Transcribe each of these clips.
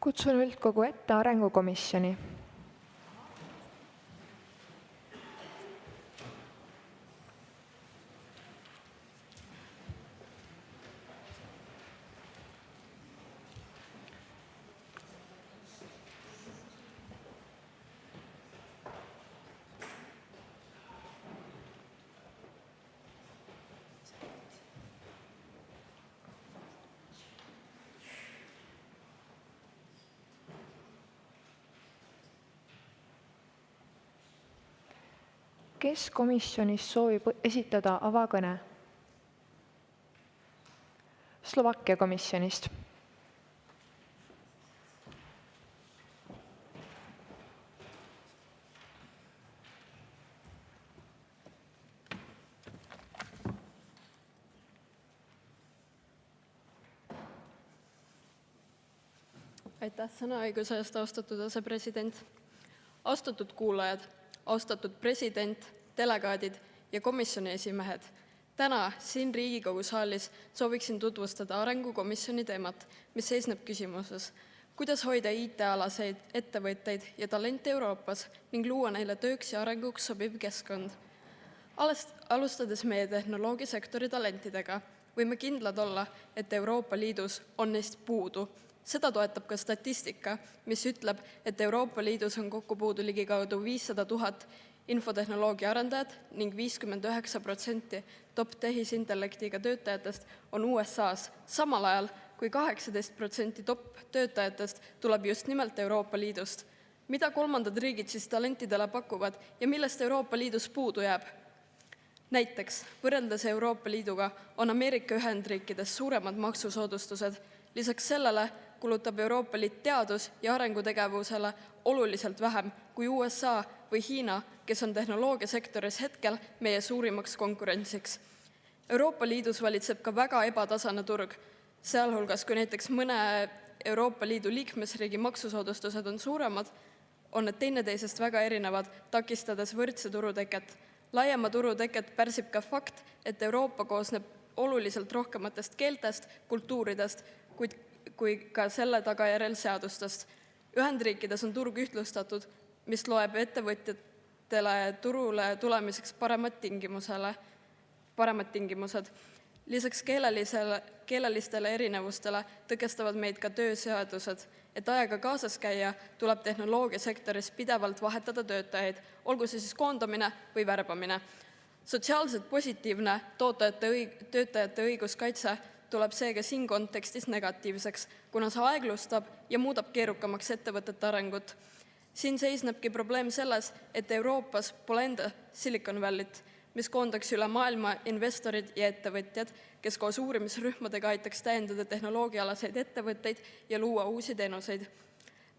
Kutsun üldkogu ette arengukomisjoni. Kes komisjonis soovib esitada avakõne? Slovakkia komisjonist. Aitäh sõnaõiguse eest, austatud asepresident. Austatud kuulajad, austatud president, delegaadid ja komisjoni esimehed. Täna siin Riigikogu saalis sooviksin tutvustada arengukomisjoni teemat, mis seisneb küsimuses, kuidas hoida IT-alaseid ettevõtteid ja talente Euroopas ning luua neile tööks ja arenguks sobiv keskkond. Alustades meie tehnoloogiasektori talentidega, võime kindlad olla, et Euroopa Liidus on neist puudu. Seda toetab ka statistika, mis ütleb, et Euroopa Liidus on kokku puudu ligikaudu 500 000 infotehnoloogia arendajad ning 59% top tehisintellektiga töötajatest on USA-s, samal ajal kui 18% top töötajatest tuleb just nimelt Euroopa Liidust. Mida kolmandad riigid siis talentidele pakuvad ja millest Euroopa Liidus puudu jääb? Näiteks, võrreldes Euroopa Liiduga on Ameerika Ühendriikides suuremad maksusoodustused. Lisaks sellele kulutab Euroopa Liit teadus- ja arengutegevusele oluliselt vähem kui USA või Hiina, kes on tehnoloogiasektoris hetkel meie suurimaks konkurentsiks. Euroopa Liidus valitseb ka väga ebatasane turg, sealhulgas kui näiteks mõne Euroopa Liidu liikmesriigi maksusoodustused on suuremad, on need teineteisest väga erinevad, takistades võrdse turuteket. Laiema turuteket pärsib ka fakt, et Euroopa koosneb oluliselt rohkematest keeltest, kultuuridest, kui ka selle tagajärjel seadustest. Ühendriikides on turg ühtlustatud, mis loeb ettevõtjatele turule tulemiseks paremad tingimused. Lisaks keelelistele erinevustele tõkestavad meid ka tööseadused. Et aega kaasas käia, tuleb tehnoloogiasektoris pidevalt vahetada töötajaid, olgu see siis koondamine või värbamine. Sotsiaalselt positiivne töötajate õiguskaitse tuleb seega siin kontekstis negatiivseks, kuna see aeglustab ja muudab keerukamaks ettevõtete arengut. Siin seisnebki probleem selles, et Euroopas pole enda Silicon Valley't, mis koondaks üle maailma investorid ja ettevõtjad, kes koos uurimisrühmadega aitaks täiendada tehnoloogiaalaseid ettevõtteid ja luua uusi teenuseid.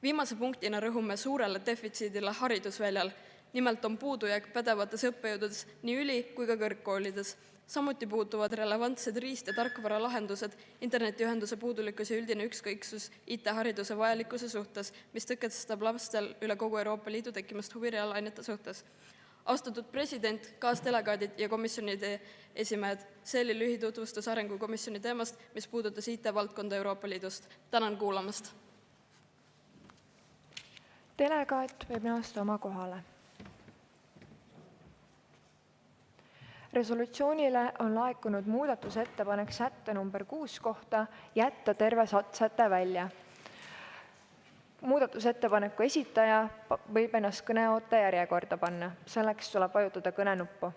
Viimase punktina rõhume suurele defitsiidile haridusväljal. Nimelt on puudujääk pädevates õppejõududes nii üli- kui ka kõrgkoolides. Samuti puutuvad relevantsed riist- ja tarkvara lahendused, internetiühenduse puudulikkus ja üldine ükskõiksus IT-hariduse vajalikkuse suhtes, mis tõkestab lastel üle kogu Euroopa Liidu tekkimast huvi reaalainete suhtes. Austatud president, kaasdelegaadid ja komisjonide esimehed, see oli lühitutvustus arengukomisjoni teemast, mis puudutas IT-valdkonda Euroopa Liidust. Tänan kuulamast. Delegaat võib naasta oma kohale. Resolutsioonile on laekunud muudatusettepanek sätte number 6 kohta jätta terve säte välja. Muudatusettepaneku esitaja võib ennast kõneoote järjekorda panna. Selleks tuleb vajutada kõnenuppu.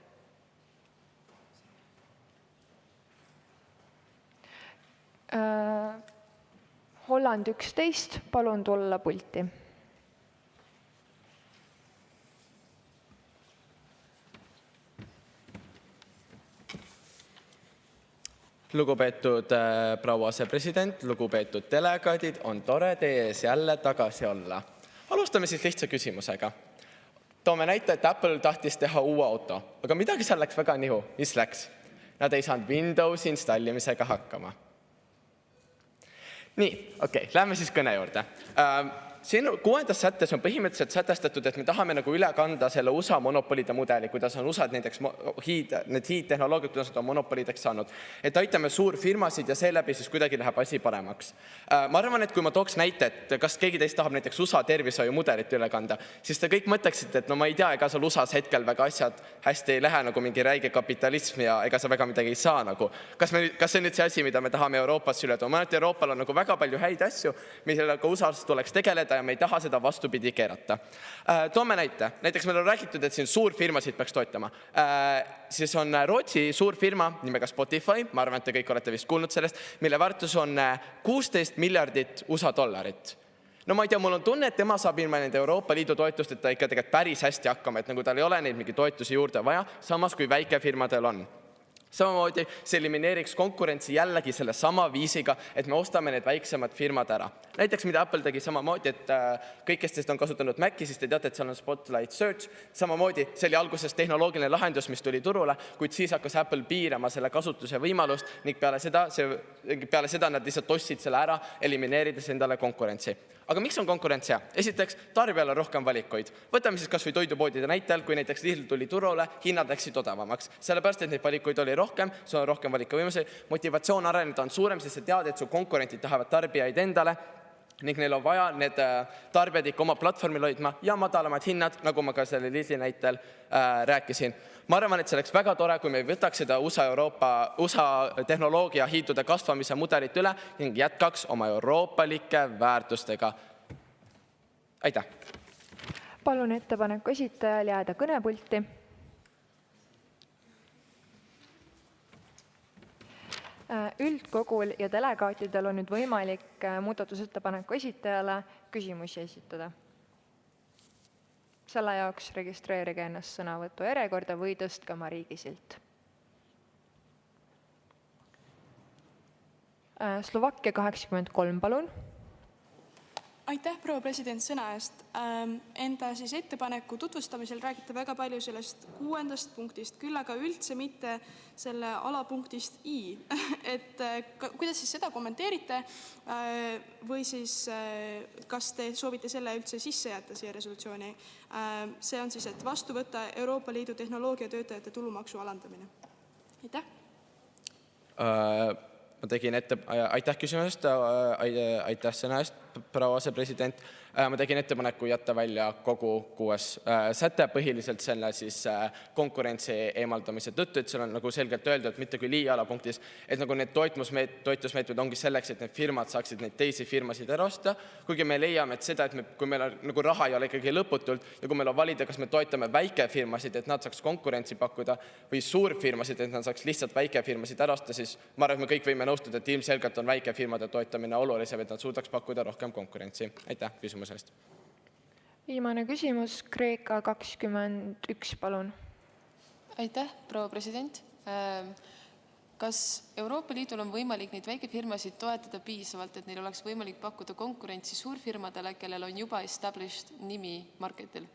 Holland 11, palun tulla pulti. Lugupeetud proua asepresident, lugupeetud delegaadid, on tore teie ees jälle tagasi olla. Alustame siis lihtsa küsimusega. Toome näite, et Apple tahtis teha uue auto, aga midagi seal läks väga nihu. Mis läks? Nad ei saanud Windows installimisega hakkama. Nii, okei, lähme siis kõne juurde. Siin 6. sättes on põhimõtteliselt sätestatud, et me tahame nagu üle kanda selle USA monopolide mudeli, kuidas on USA näiteks need hiidtehnoloogiad, kuidas nad on monopolideks saanud. Et aitame suurfirmasid ja seeläbi siis kuidagi läheb asi paremaks. Ma arvan, et kui ma tooks näite, et kas keegi teist tahab näiteks USA tervishoiumudelit üle kanda, siis te kõik mõtleksite, et no ma ei tea, ega seal USAs hetkel väga asjad hästi ei lähe, nagu mingi räige kapitalism ja ega sa väga midagi ei saa nagu. Kas see on nüüd see asi, mida me tahame Euroopas üle tooma? Et Euroopal on nagu väga palju häid asju, millega USA-s tuleks tegeleda ja me ei taha seda vastupidi keerata. Toome näite. Näiteks meil on räägitud, et siin suurfirmasid peaks toetama. Siis on Rootsi suurfirma nimega Spotify, ma arvan, et te kõik olete vist kuulnud sellest, mille väärtus on 16 miljardit USA dollarit. No ma ei tea, mul on tunne, et tema saab ilma nende Euroopa Liidu toetust, et ta ikka tegelikult päris hästi hakkama, et nagu tal ei ole neid mingi toetusi juurde vaja, samas kui väikefirmadel on. Samamoodi see elimineeriks konkurentsi jällegi selle sama viisiga, et me ostame need väiksemad firmad ära. Näiteks mida Apple tegi samamoodi, et kõik, kes teist on kasutanud Maci, siis te teate, et seal on Spotlight Search. Samamoodi see oli alguses tehnoloogiline lahendus, mis tuli turule, kuid siis hakkas Apple piirama selle kasutuse võimalust ning peale seda nad lihtsalt ostsid selle ära, elimineerides endale konkurentsi. Aga miks on konkurents hea? Esiteks, tarbijal on rohkem valikuid. Võtame siis kas või toidupoodide näitel, kui näiteks Lidl tuli turule, hinnad läksid odavamaks. Sellepärast, et neid valikuid oli rohkem, sul on rohkem valikuvõimalusi, motivatsioon areneda on suurem, sest sa tead, et su konkurentid tahavad tarbijaid endale ning neil on vaja need tarbijad ikka oma platvormil hoidma ja madalamad hinnad, nagu ma ka selle Lidli näitel rääkisin. Ma arvan, et see oleks väga tore, kui me võtaks seda USA tehnoloogia hiidude kasvamise mudelit üle ning jätkaks oma euroopalike väärtustega. Aitäh! Palun ettepaneku esitajal jääda kõnepulti. Üldkogul ja delegaatidel on nüüd võimalik muudatusettepaneku esitajale küsimusi esitada. Selle jaoks registreerige ennast sõnavõtu järjekorda või tõstke oma riigisilt. Slovakkia 83, palun. Aitäh, proua president, sõna eest. Enda siis ettepaneku tutvustamisel räägite väga palju sellest 6. punktist, küll aga üldse mitte selle alapunktist I. Et kuidas siis seda kommenteerite või siis kas te soovite selle üldse sisse jätta siia resolutsiooni? See on siis, et vastu võtta Euroopa Liidu tehnoloogiatöötajate tulumaksu alandamine. Aitäh. Ma tegin aitäh küsimusest, aitäh sõna eest, proua asepresident. Ma tegin ettepaneku jätta välja kogu 6. säte põhiliselt selle siis konkurentsi eemaldamise tõttu, et seal on nagu selgelt öeldud, et mitte kui liialapunktis, et nagu need toetusmeetmed ongi selleks, et need firmad saaksid neid teisi firmasid ära osta, kuigi me leiame, et seda, et kui meil on nagu raha ei ole ikkagi lõputult ja kui meil on valida, kas me toetame väikefirmasid, et nad saaks konkurentsi pakkuda või suurfirmasid, et nad saaks lihtsalt väikefirmasid ära osta, siis ma arvan, et me kõik võime nõustuda, et ilmselgelt on väikefirmade toetamine olulisem, et nad suudaks pakkuda rohkem konkurentsi. Aitäh küsimusest. Viimane küsimus, Kreeka 21, palun. Aitäh, proua president. Kas Euroopa Liidul on võimalik neid väikefirmasid toetada piisavalt, et neil oleks võimalik pakkuda konkurentsi suurfirmadele, kellel on juba established nimi marketil?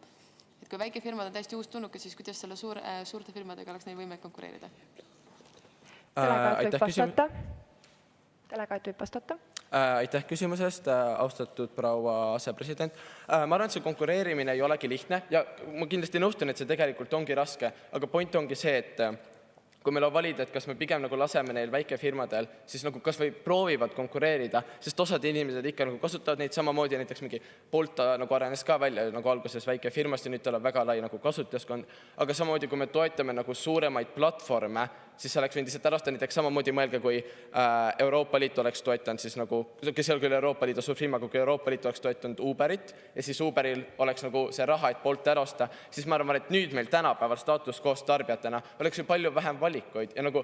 Et kui väikefirmad on täiesti uus tunnukas, siis kuidas selle suurte firmadega oleks neil võimalik konkureerida? Delegaat võib vastata. Aitäh küsimusest, austatud proua asepresident. Ma arvan, et see konkureerimine ei olegi lihtne ja ma kindlasti nõustun, et see tegelikult ongi raske, aga point ongi see, et kui meil on valida, et kas me pigem nagu laseme neil väikefirmadel, siis nagu kas või proovivad konkureerida, sest osad inimesed ikka nagu kasutavad neid samamoodi, näiteks mingi Bolt nagu arenes ka välja nagu alguses väikefirmast ja nüüd tal on väga lai nagu kasutajaskond, aga samamoodi kui me toetame nagu suuremaid platvorme, siis oleks võinud lihtsalt ära näiteks samamoodi mõelge, kui Euroopa Liit oleks toetanud siis nagu, kes ei ole küll Euroopa Liidu suur firma, kui Euroopa Liit oleks toetanud Uberit ja siis Uberil oleks nagu see raha, et Bolt ära osta, siis ma arvan, et nüüd meil tänapäeval staatus koos tarbijatena oleks ju palju vähem valikuid ja nagu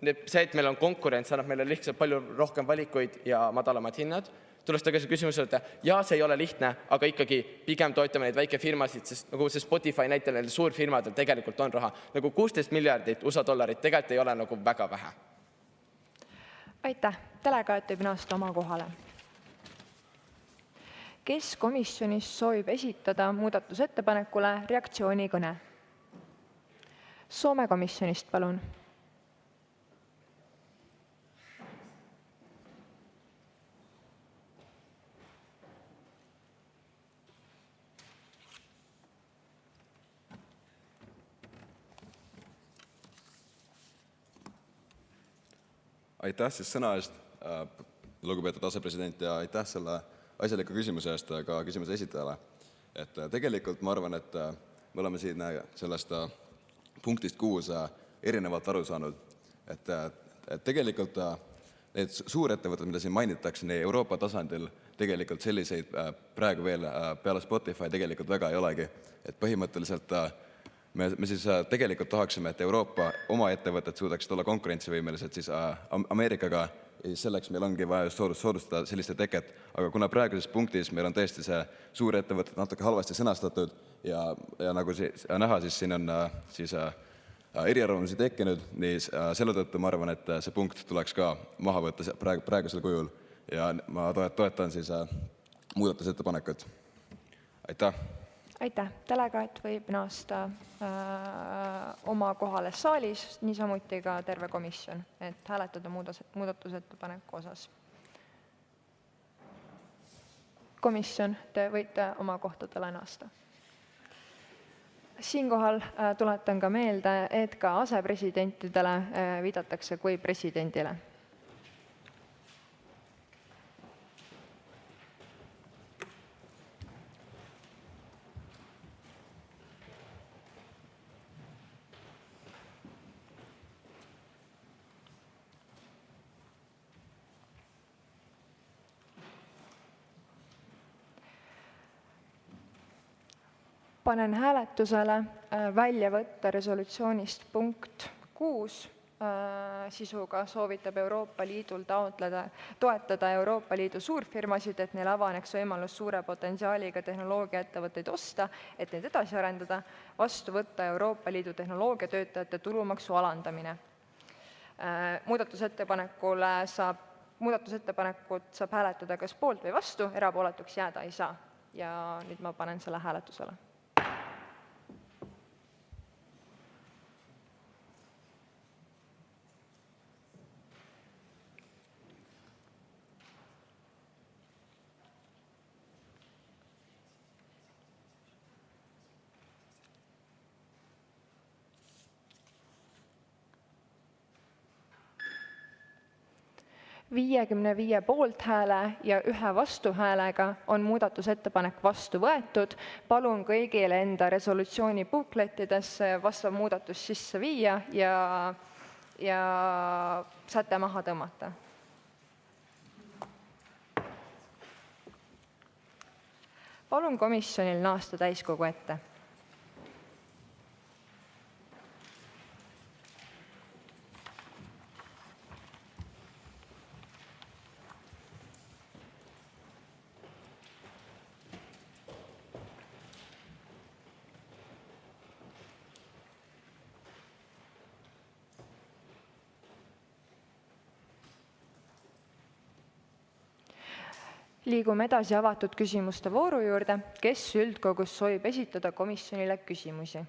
see, et meil on konkurents, annab meile lihtsalt palju rohkem valikuid ja madalamad hinnad. Tulles tagasi küsimusele, ja see ei ole lihtne, aga ikkagi pigem toetame neid väikefirmasid, sest nagu see Spotify näitel neil suurfirmadel tegelikult on raha. Nagu 16 miljardit USA dollarit tegelikult ei ole nagu väga vähe. Aitäh. Delegaat võib naasta oma kohale. Kes komisjonis soovib esitada muudatusettepanekule reaktsioonikõne? Soome komisjonist, palun. Aitäh siis sõna eest, lugupeetud asepresident, ja aitäh selle asjaliku küsimuse eest ka küsimuse esitajale. Et tegelikult ma arvan, et me oleme siin sellest punktist 6 erinevalt aru saanud. Et tegelikult need suurettevõtted, mida siin mainitakse nii Euroopa tasandil, tegelikult selliseid praegu veel peale Spotify tegelikult väga ei olegi. Et põhimõtteliselt me siis tegelikult tahaksime, et Euroopa oma ettevõtted suudaksid olla konkurentsivõimelised siis Ameerikaga, ja selleks meil ongi vaja soodustada selliste teket. Aga kuna praeguses punktis meil on tõesti see suurettevõtted natuke halvasti sõnastatud ja nagu näha, siis siin on siis eriarvamusi tekkinud, nii selle tõttu ma arvan, et see punkt tuleks ka maha võtta praegusel kujul ja ma toetan siis muudatusettepanekut. Aitäh! Aitäh! Delegaat võib naasta oma kohale saalis, niisamuti ka terve komisjon, et hääletada muudatusettepaneku osas. Komisjon, te võite oma kohtadele naasta. Siinkohal tuletan ka meelde, et ka asepresidentidele viidatakse kui presidendile. Panen hääletusele välja võtta resolutsioonist punkt 6 sisuga soovitab Euroopa Liidul toetada Euroopa Liidu suurfirmasid, et neil avaneks võimalus suure potentsiaaliga tehnoloogiaettevõtteid osta, et neid edasi arendada, vastu võtta Euroopa Liidu tehnoloogiatöötajate tulumaksu alandamine. Muudatusettepanekut saab hääletada kas poolt või vastu, erapooletuks jääda ei saa. Ja nüüd ma panen selle hääletusele. ...55 poolthääle ja 1 vastuhäälega on muudatusettepanek vastu võetud. Palun kõigile enda resolutsiooni buklettidesse vastav muudatus sisse viia ja säte maha tõmmata. Palun komisjonil naasta täiskogu ette. Liigume edasi avatud küsimuste vooru juurde. Kes üldkogus soovib esitada komisjonile küsimusi?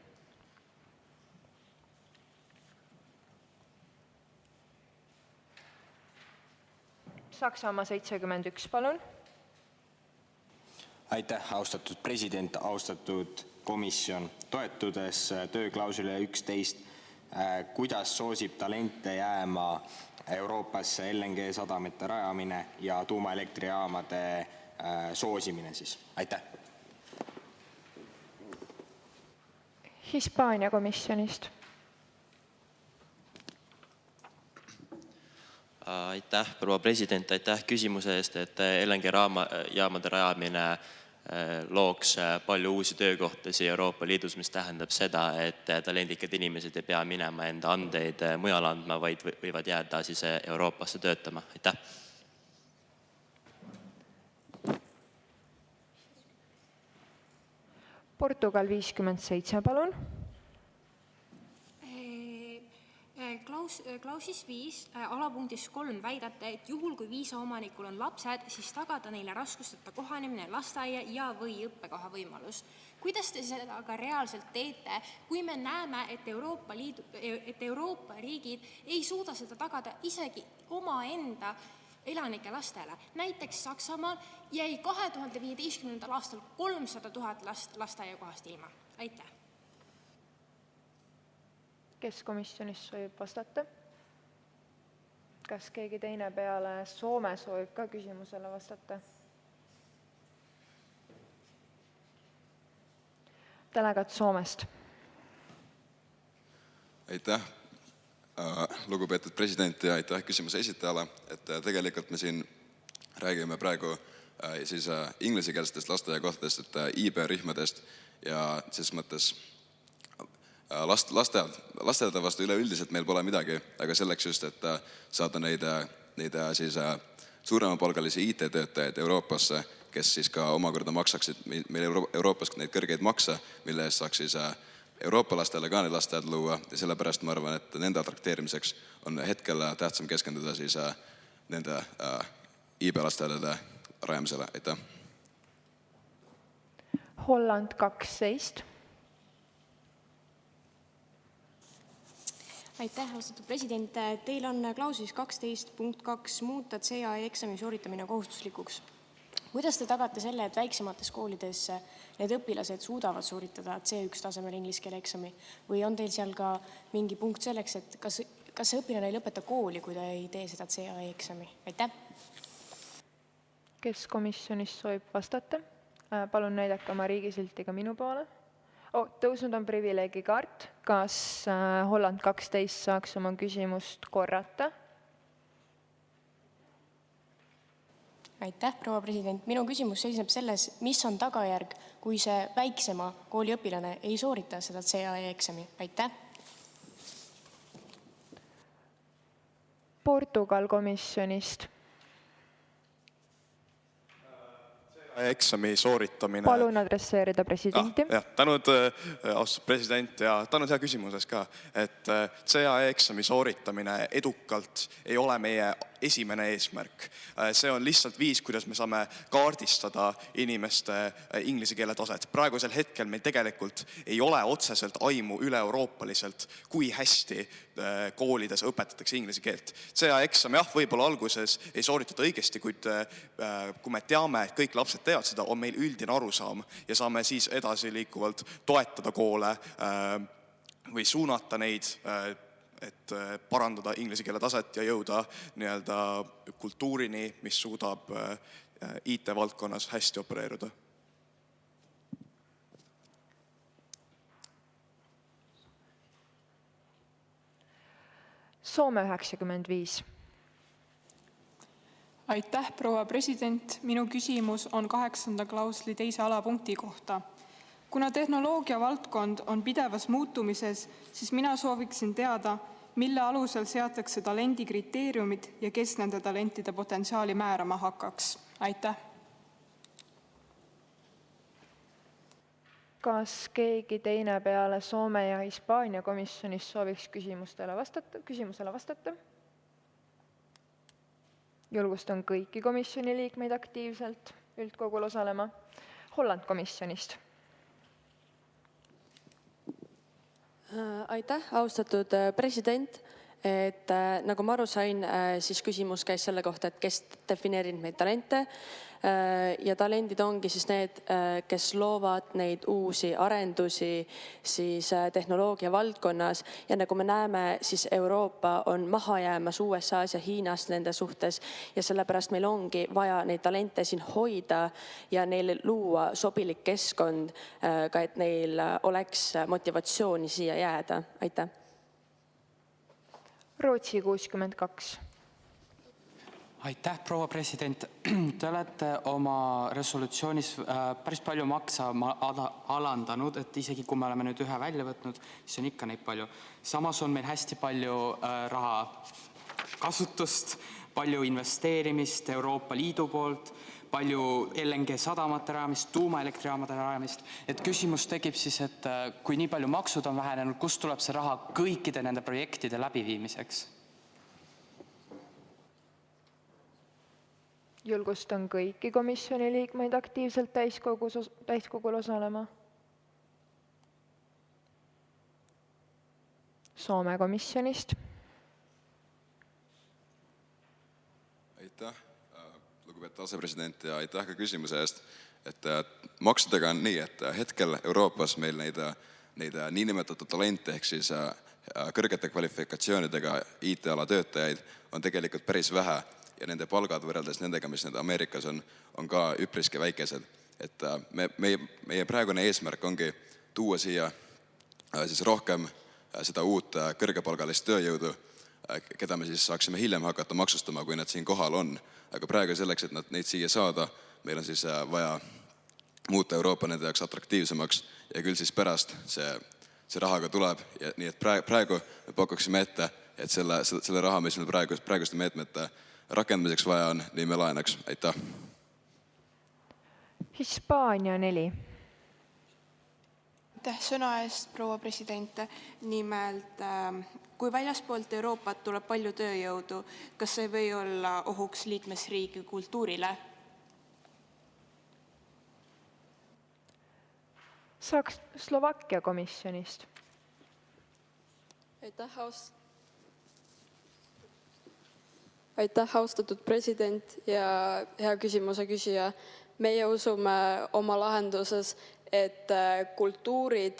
Saksamaa 71, palun. Aitäh, austatud president, austatud komisjon. Toetudes tööklausule 11, kuidas soosib talente jääma Euroopasse LNG sadamete rajamine ja tuumaelektrijaamade soosimine siis? Aitäh. Hispaania komisjonist. Aitäh, proua president, aitäh küsimuse eest, et LNG jaamade rajamine looks palju uusi töökohtasi Euroopa Liidus, mis tähendab seda, et talendikad inimesed ei pea minema enda andeid mujal andma, vaid võivad jääda siis Euroopasse töötama. Aitäh. Portugal 57, palun. Klausis 5, alapunktis 3 väidate, et juhul kui viisa omanikul on lapsed, siis tagada neile raskusteta kohanemine lasteaia ja või õppekoha võimalus. Kuidas te seda aga reaalselt teete, kui me näeme, et Euroopa riigid ei suuda seda tagada isegi omaenda elanike lastele? Näiteks Saksamaal jäi 2015. aastal 300 000 lasteaiakohast ilma. Aitäh. Kes komisjonis soovib vastata? Kas keegi teine peale Soome soovib ka küsimusele vastata? Delegaat Soomest. Aitäh, lugupeetud president ja aitäh küsimuse esitajale, et tegelikult me siin räägime praegu siis inglisekeelsetest lasteaiakohtadest, et IB-rühmadest ja selles mõttes lasteaeda vastu üleüldiselt meil pole midagi, aga selleks just, et saada neid siis suuremapalgalisi IT-töötajaid Euroopasse, kes siis ka omakorda maksaksid meil Euroopas neid kõrgeid makse, mille eest saaks siis Euroopa lastele ka need lasteaed luua ja sellepärast ma arvan, et nende atrakteerimiseks on hetkel tähtsam keskenduda siis nende IB-lasteaedade rajamisele. Aitäh. Holland 12. Aitäh, austatud president. Teil on klauslis 12.2 muuta CAE-eksami sooritamine kohustuslikuks. Kuidas te tagate selle, et väiksemates koolides need õpilased suudavad sooritada C1 tasemel inglise keele eksami? Või on teil seal ka mingi punkt selleks, et kas see õpilane ei lõpeta kooli, kui ta ei tee seda CAE-eksami? Aitäh. Kes komisjonist soovib vastata? Palun näidake oma riigisiltiga minu poole. Tõusnud on privileegikaart. Kas Holland 12 saaks oma küsimust korrata? Aitäh, proua president. Minu küsimus seisneb selles, mis on tagajärg, kui see väiksema kooli õpilane ei soorita seda CAE-eksami. Aitäh. Portugal komisjonist. Eksami sooritamine. Palun adresseerida presidenti. Tänud, austatud president, ja tänud hea küsimuses ka, et CAE-eksami sooritamine edukalt ei ole meie esimene eesmärk. See on lihtsalt viis, kuidas me saame kaardistada inimeste inglise keele taset. Praegusel hetkel meil tegelikult ei ole otseselt aimu üle-euroopaliselt, kui hästi koolides õpetatakse inglise keelt. CAE-eksam võib-olla alguses ei sooritata õigesti, kuid kui me teame, et kõik lapsed teavad seda, on meil üldine arusaam ja saame siis edasi liikuvalt toetada koole või suunata neid, et parandada inglise keele taset ja jõuda nii-öelda kultuurini, mis suudab IT-valdkonnas hästi opereeruda. Soome 95. Aitäh, proua president. Minu küsimus on 8. klausli 2. alapunkti kohta. Kuna tehnoloogia valdkond on pidevas muutumises, siis mina sooviksin teada, mille alusel seatakse talendi kriteeriumid ja kes nende talentide potentsiaali määrama hakkaks. Aitäh. Kas keegi teine peale Soome ja Hispaania komisjonis sooviks küsimusele vastata? Julgustan kõiki komisjoni liikmeid aktiivselt üldkogul osalema. Holland komisjonist. Aitäh, austatud president. Et nagu ma aru sain, siis küsimus käis selle kohta, et kes defineerib neid talente ja talendid ongi siis need, kes loovad neid uusi arendusi siis tehnoloogia valdkonnas ja nagu me näeme, siis Euroopa on maha jäämas USA-s ja Hiinast nende suhtes ja sellepärast meil ongi vaja neid talente siin hoida ja neile luua sobilik keskkond ka, et neil oleks motivatsiooni siia jääda. Aitäh. Rootsi 62. Aitäh, proua president. Te olete oma resolutsioonis päris palju makse alandanud, et isegi kui me oleme nüüd ühe välja võtnud, siis on ikka neid palju. Samas on meil hästi palju raha kasutust, palju investeerimist Euroopa Liidu poolt, palju LNG sadamate rajamist, tuumaelektrijaamade rajamist. Et küsimus tekib siis, et kui nii palju maksud on vähenenud, kust tuleb see raha kõikide nende projektide läbiviimiseks? Julgustan kõiki komisjoni liikmeid aktiivselt täiskogul osalema. Soome komisjonist. Aitäh, lugupeetud asepresident ja aitäh ka küsimuse eest. Et maksudega on nii, et hetkel Euroopas meil neid niinimetatud talente ehk siis kõrgete kvalifikatsioonidega IT-ala töötajaid on tegelikult päris vähe ja nende palgad võrreldes nendega, mis need Ameerikas on ka üpriski väikesed. Et meie praegune eesmärk ongi tuua siia siis rohkem seda uut kõrgepalgalist tööjõudu, keda me siis saaksime hiljem hakata maksustama, kui nad siin kohal on. Aga praegu selleks, et neid siia saada, meil on siis vaja muuta Euroopa nende jaoks atraktiivsemaks ja küll siis pärast see raha ka tuleb. Ja nii et praegu me pakuksime ette, et selle raha, mis meil praeguste meetmete rakendamiseks vaja on, nii me laenaks. Aitäh! Hispaania 4. Aitäh sõna eest, proua president. Nimelt, kui väljaspoolt Euroopat tuleb palju tööjõudu, kas see või olla ohuks liikmesriigi kultuurile? Saaks Slovakkia komisjonist. Aitäh, austatud president ja hea küsimuse küsija. Meie usume oma lahenduses, et kultuurid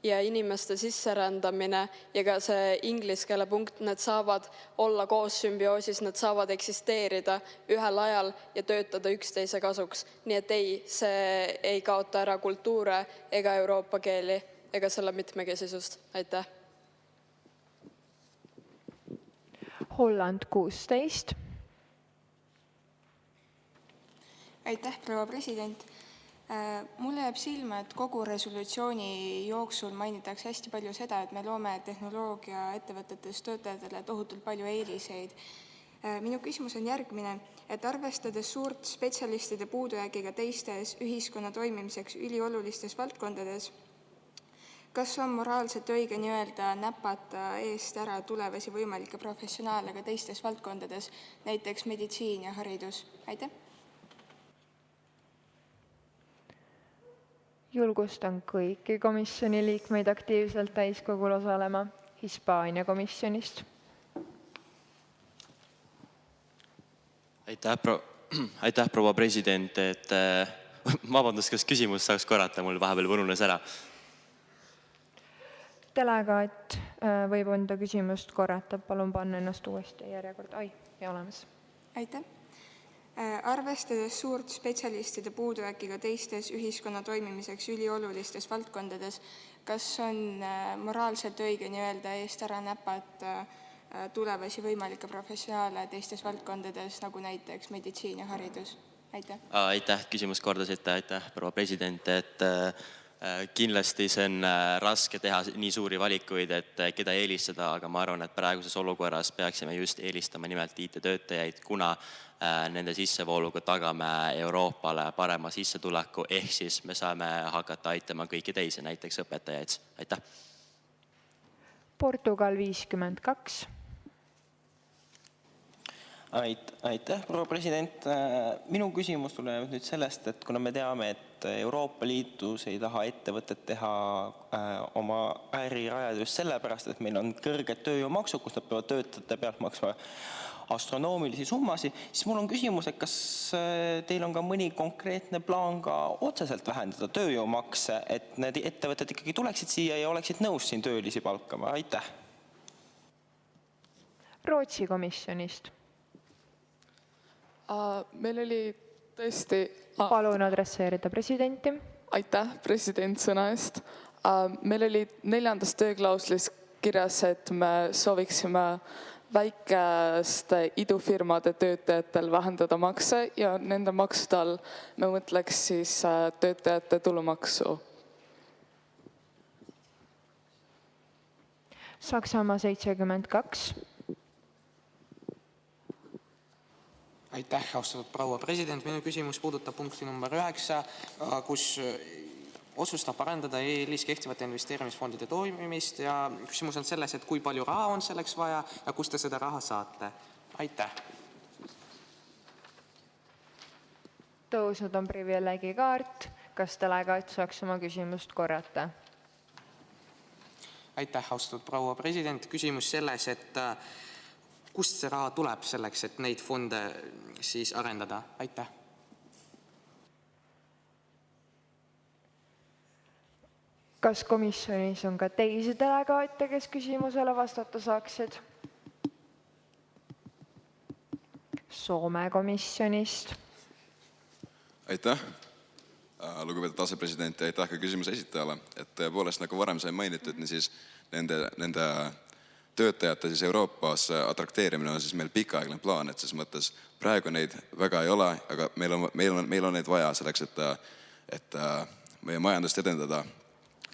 ja inimeste sisserändamine ja ka see inglise keele punkt, need saavad olla koos sümbioosis, need saavad eksisteerida ühel ajal ja töötada üksteise kasuks. Nii et see ei kaota ära kultuure ega Euroopa keeli ega selle mitmekesisust. Aitäh! Holland 16. Aitäh, proua president. Mulle jääb silma, et kogu resolutsiooni jooksul mainitakse hästi palju seda, et me loome tehnoloogiaettevõtetes töötajatele tohutult palju eeliseid. Minu küsimus on järgmine, et arvestades suurt spetsialistide puudujäägiga teistes ühiskonna toimimiseks üliolulistes valdkondades, kas on moraalselt õige nii-öelda näpata eest ära tulevasi võimalikke professionaale ka teistes valdkondades, näiteks meditsiin ja haridus? Aitäh! Julgustan kõiki komisjoni liikmeid aktiivselt täiskogul osalema Hispaania komisjonist. Aitäh, proua president. Vabandust, kas küsimus saaks korrata, mul vahepeal ununes ära. Delegaat võib enda küsimust korrata. Palun panna ennast uuesti järjekord. Ei olemas. Aitäh! Arvestades suurt spetsialistide puudujäägiga teistes ühiskonna toimimiseks üliolulistes valdkondades, kas on moraalselt õige nii-öelda eest ära näpata tulevasi võimalikke professionaale teistes valdkondades, nagu näiteks meditsiin ja haridus? Aitäh! Aitäh, küsimus kordasite. Aitäh, proua president. Kindlasti see on raske teha nii suuri valikuid, et keda eelistada, aga ma arvan, et praeguses olukorras peaksime just eelistama nimelt IT-töötajaid, kuna nende sissevooluga tagame Euroopale parema sissetuleku, ehk siis me saame hakata aitama kõiki teisi, näiteks õpetajaid. Aitäh! Portugal 52. Aitäh, proua president. Minu küsimus tuleb nüüd sellest, et kuna me teame, et Euroopa Liidus ei taha ettevõtted teha oma äri rajada just sellepärast, et meil on kõrged tööjõumaksud, kus nad peavad töötajate pealt maksma astronoomilisi summasid, siis mul on küsimus, et kas teil on ka mõni konkreetne plaan ka otseselt vähendada tööjõumakse, et need ettevõtted ikkagi tuleksid siia ja oleksid nõus siin töölisi palkama? Aitäh! Rootsi komisjonist. Meil oli tõesti... Palun adresseerida presidenti. Aitäh, president, sõna eest. Meil oli 4. tööklauslis kirjas, et me sooviksime väikeste idufirmade töötajatel vähendada makse ja nende maksude all me mõtleks siis töötajate tulumaksu. Saksamaa 72. Aitäh, austatud proua president. Minu küsimus puudutab punkti number 9, kus otsustab parandada EL-is kehtivate investeerimisfondide toimimist ja küsimus on selles, et kui palju raha on selleks vaja ja kust te seda raha saate. Aitäh! Tõusnud on privileegikaart. Kas delegaat saaks oma küsimust korrata? Aitäh, austatud proua president. Küsimus selles, et kust see raha tuleb selleks, et neid fonde siis arendada? Aitäh! Kas komisjonis on ka teisi delegaate, kes küsimusele vastata saaksid? Soome komisjonist. Aitäh, lugupeetud asepresident, ja aitäh ka küsimuse esitajale. Et tõepoolest, nagu varem sai mainitud, nii siis nende töötajate siis Euroopas atrakteerimine on siis meil pikaaegne plaan, et siis mõttes praegu neid väga ei ole, aga meil on neid vaja selleks, et meie majandust edendada.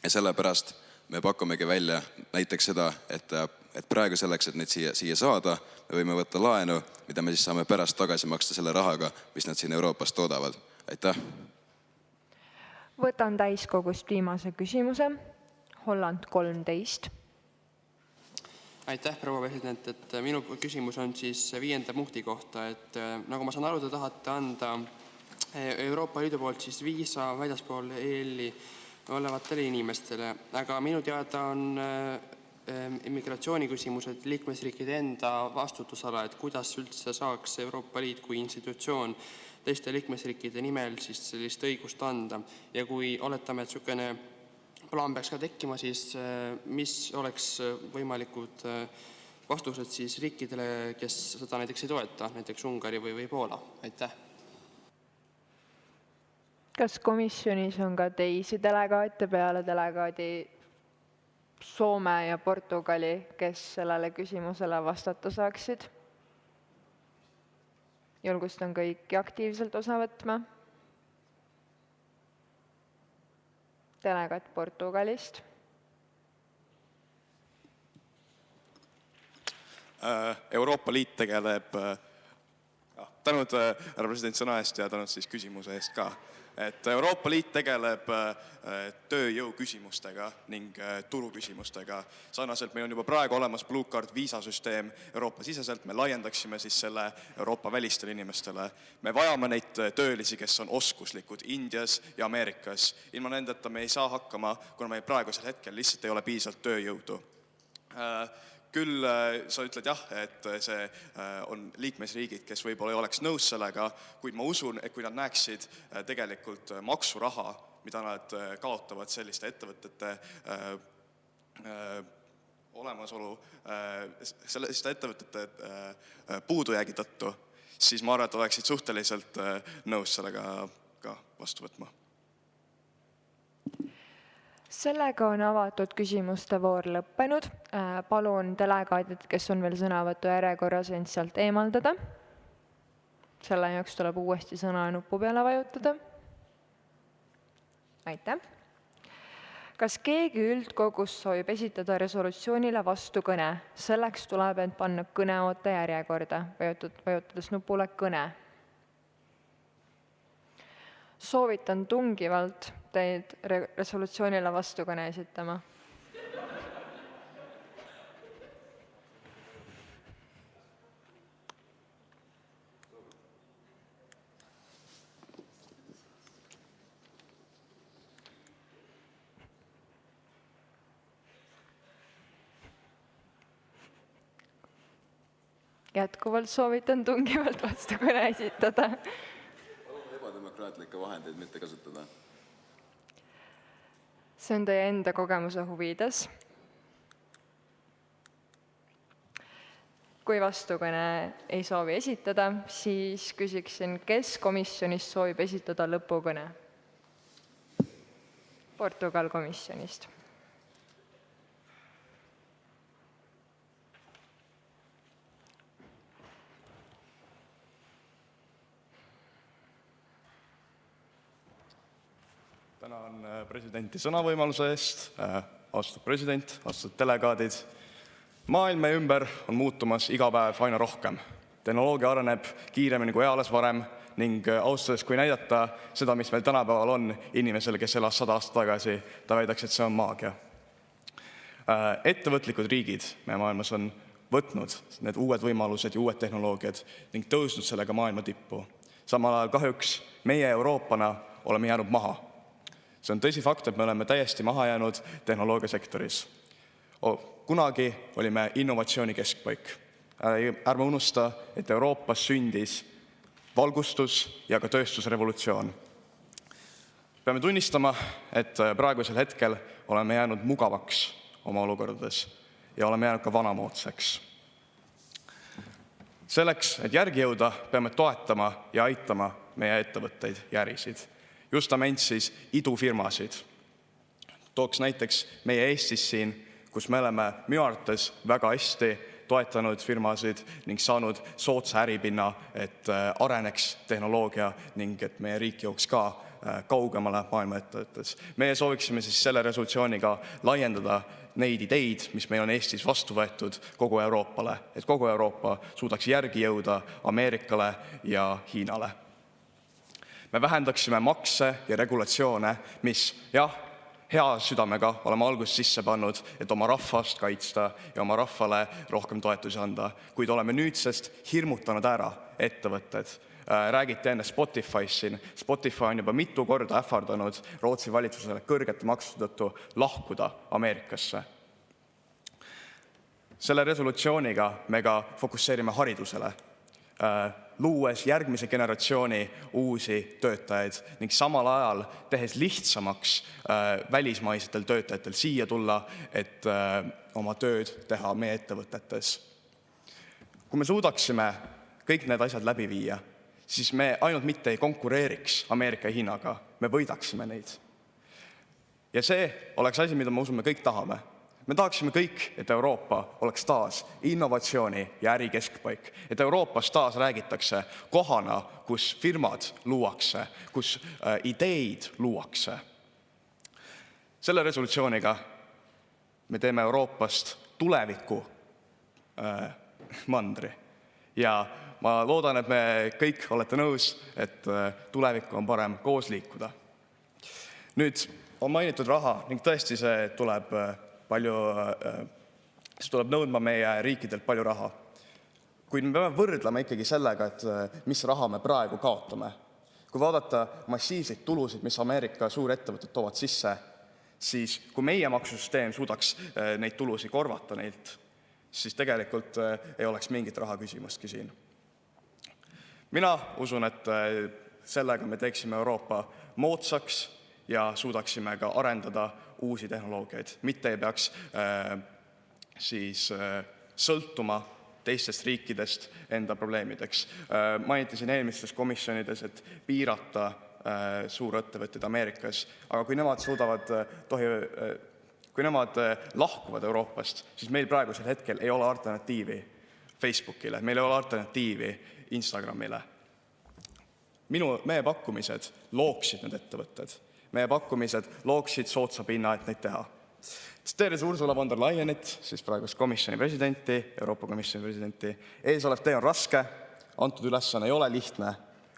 Ja sellepärast me pakumegi välja näiteks seda, et praegu selleks, et neid siia saada, me võime võtta laenu, mida me siis saame pärast tagasi maksta selle rahaga, mis nad siin Euroopas toodavad. Aitäh! Võtan täiskogust viimase küsimuse. Holland 13. Aitäh, proua president, et minu küsimus on siis 5. punkti kohta, et nagu ma saan aru, te tahate anda Euroopa Liidu poolt siis viisa väljaspool EL-i olevatele inimestele, aga minu teada on immigratsiooniküsimused liikmesriikide enda vastutusala, et kuidas üldse saaks Euroopa Liit kui institutsioon teiste liikmesriikide nimel siis sellist õigust anda. Ja kui oletame, et niisugune plaan peaks ka tekkima, siis mis oleks võimalikud vastused siis riikidele, kes seda näiteks ei toeta, näiteks Ungari või Poola? Aitäh! Kas komisjonis on ka teisi delegaate peale delegaadi Soome ja Portugali, kes sellele küsimusele vastata saaksid? Julgustan kõiki aktiivselt osa võtma. Delegaat Portugalist. Euroopa Liit tegeleb, tänud härra president sõna eest ja tänud siis küsimuse eest ka. Et Euroopa Liit tegeleb tööjõu küsimustega ning turu küsimustega. Sarnaselt meil on juba praegu olemas Blue Card viisasüsteem Euroopa siseselt, me laiendaksime siis selle Euroopa välistele inimestele. Me vajame neid töölisi, kes on oskuslikud Indias ja Ameerikas. Ilma nendeta me ei saa hakkama, kuna meil praegusel hetkel lihtsalt ei ole piisavalt tööjõudu. Küll sa ütled jah, et see on liikmesriigid, kes võib-olla ei oleks nõus sellega, kuid ma usun, et kui nad näeksid tegelikult maksuraha, mida nad kaotavad selliste ettevõtete olemasolu, selliste ettevõtete puudujäägi tõttu, siis ma arvan, et oleksid suhteliselt nõus sellega ka vastu võtma. Sellega on avatud küsimuste voor lõppenud. Palun delegaadid, kes on veel sõnavõtu järjekorras, end sealt eemaldada. Selle jaoks tuleb uuesti sõna nupu peale vajutada. Aitäh. Kas keegi üldkogus soovib esitada resolutsioonile vastu kõne? Selleks tuleb end panna kõneoote järjekorda, vajutades nupule kõne. Soovitan tungivalt teid resolutsioonile vastu kõne esitama. Jätkuvalt soovitan tungivalt vastu kõne esitada. Ebademokraatlikke vahendeid mitte kasutada. See on teie enda kogemuse huvides. Kui vastukõne ei soovi esitada, siis küsiksin, kes komisjonist soovib esitada lõpukõne? Portugal komisjonist. Tänan presidenti sõnavõimaluse eest, austatud president, austatud delegaadid. Maailm meie ümber on muutumas iga päev aina rohkem. Tehnoloogia areneb kiiremini kui eales varem ning austades, kui näidata seda, mis meil tänapäeval on inimesele, kes elas 100 aastat tagasi, ta väidaks, et see on maagia. Ettevõtlikud riigid meie maailmas on võtnud need uued võimalused ja uued tehnoloogiad ning tõusnud sellega maailma tippu. Samal ajal kahjuks meie Euroopana oleme jäänud maha. See on tõsi fakt, et me oleme täiesti maha jäänud tehnoloogiasektoris. Kunagi olime innovatsiooni keskpaik. Ärme unusta, et Euroopas sündis valgustus ja ka tööstusrevolutsioon. Peame tunnistama, et praegusel hetkel oleme jäänud mugavaks oma olukordades ja oleme jäänud ka vanamoodsaks. Selleks, et järgi jõuda, peame toetama ja aitama meie ettevõtteid ja ärisid. Justament siis idufirmasid. Tooks näiteks meie Eestis siin, kus me oleme minu arvates väga hästi toetanud firmasid ning saanud soodsa äripinna, et areneks tehnoloogia ning et meie riik jõuaks ka kaugemale maailma ettevõttes. Meie sooviksime siis selle resolutsiooniga laiendada neid ideid, mis meil on Eestis vastu võetud kogu Euroopale, et kogu Euroopa suudaks järgi jõuda Ameerikale ja Hiinale. Me vähendaksime makse ja regulatsioone, mis hea südamega oleme alguses sisse pannud, et oma rahvast kaitsta ja oma rahvale rohkem toetusi anda, kuid oleme nüüdsest hirmutanud ära ettevõtted. Räägite enne Spotify's siin. Spotify on juba mitu korda ähvardanud Rootsi valitsusele kõrgete maksude tõttu lahkuda Ameerikasse. Selle resolutsiooniga me ka fokusseerime haridusele, luues järgmise generatsiooni uusi töötajaid ning samal ajal tehes lihtsamaks välismaisetel töötajatel siia tulla, et oma tööd teha meie ettevõtetes. Kui me suudaksime kõik need asjad läbi viia, siis me ainult mitte ei konkureeriks Ameerika ja Hiinaga, me võidaksime neid. Ja see oleks asi, mida me usume kõik tahame. Me tahaksime kõik, et Euroopa oleks taas innovatsiooni ja äri keskpaik, et Euroopas taas räägitakse kohana, kus firmad luuakse, kus ideid luuakse. Selle resolutsiooniga me teeme Euroopast tuleviku mandri ja ma loodan, et me kõik olete nõus, et tulevikku on parem koos liikuda. Nüüd on mainitud raha ning tõesti see tuleb nõudma meie riikidelt palju raha. Kuid me peame võrdlema ikkagi sellega, et mis raha me praegu kaotame. Kui vaadata massiivseid tulusid, mis Ameerika suurettevõtted toovad sisse, siis kui meie maksusüsteem suudaks neid tulusid korvata neilt, siis tegelikult ei oleks mingit raha küsimustki siin. Mina usun, et sellega me teeksime Euroopa moodsaks ja suudaksime ka arendada uusi tehnoloogiaid. Mitte ei peaks sõltuma teistest riikidest enda probleemideks. Mainiti siin eelmistes komisjonides, et piirata suurettevõtteid Ameerikas, aga kui nemad lahkuvad Euroopast, siis meil praegusel hetkel ei ole alternatiivi Facebookile, meil ei ole alternatiivi Instagramile. Meie pakkumised looksid need ettevõtted. Meie pakkumised looksid soodsa pinna, et neid teha. Tsiteeris Ursula von der Leyenit, siis praegust komisjoni presidenti, Euroopa Komisjoni presidenti. Eesolev tee on raske, antud ülesanne ei ole lihtne,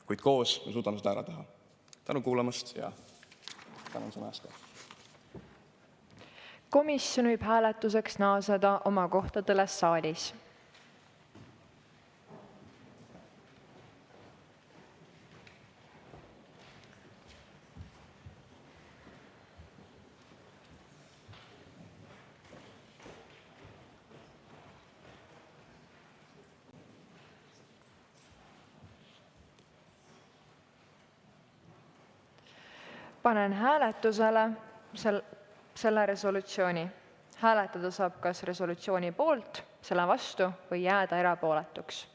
kuid koos me suudame seda ära teha. Tänu kuulamast ja tänan sõna eest. Komisjon võib hääletuseks naaseda oma kohtadele saalis. Panen hääletusele selle resolutsiooni. Hääletada saab kas resolutsiooni poolt, selle vastu või jääda erapooletuks.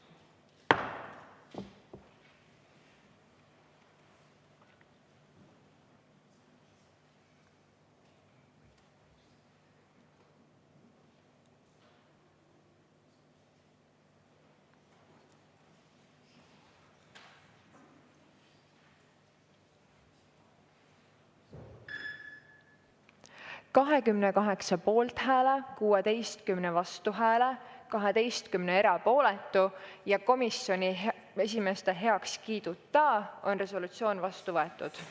Kahekümne 8 poolthääle, 16 vastuhääle, 12 erapooletu ja komisjoni esimeeste heakskiiduta on resolutsioon vastu võetud.